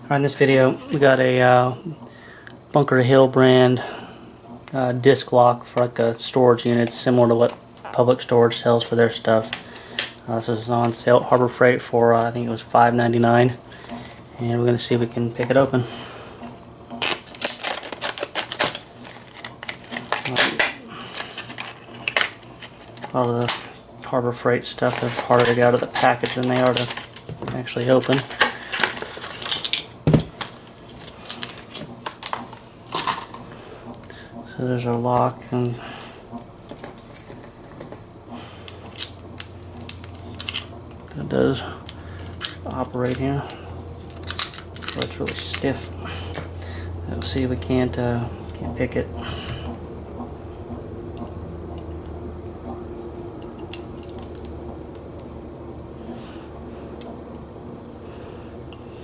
In this video, we got a Bunker Hill brand disc lock for like a storage unit, similar to what Public Storage sells for their stuff. This is on sale at Harbor Freight for I think it was $5.99, and we're going to see if we can pick it open. A lot of the Harbor Freight stuff is harder to get out of the package than they are to actually open. So there's our lock, and it does operate here. So it's really stiff. We'll see if we can't pick it.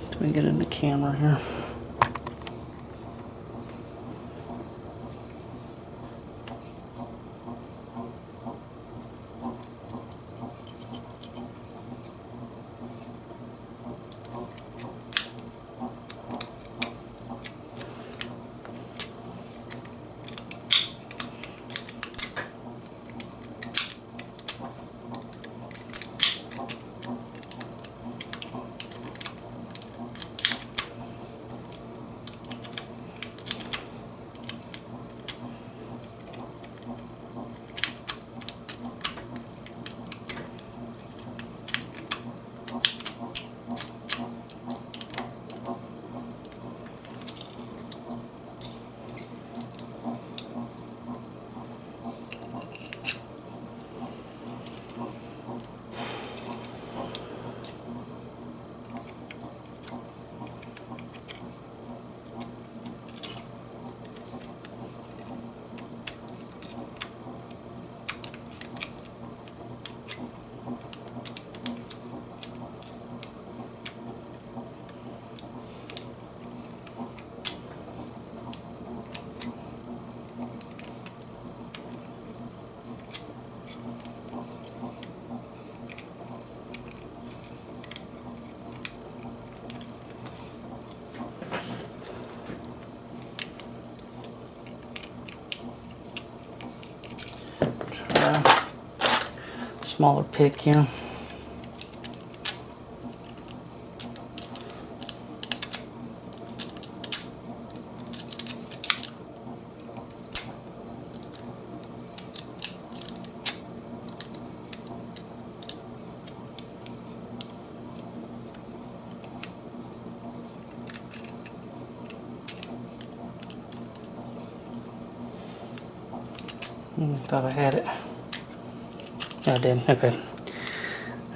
Let me get in the camera here. Smaller pick here. Thought I had it. Yeah, I did. Okay.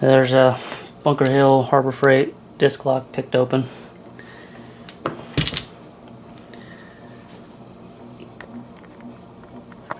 There's a Bunker Hill Harbor Freight disc lock picked open.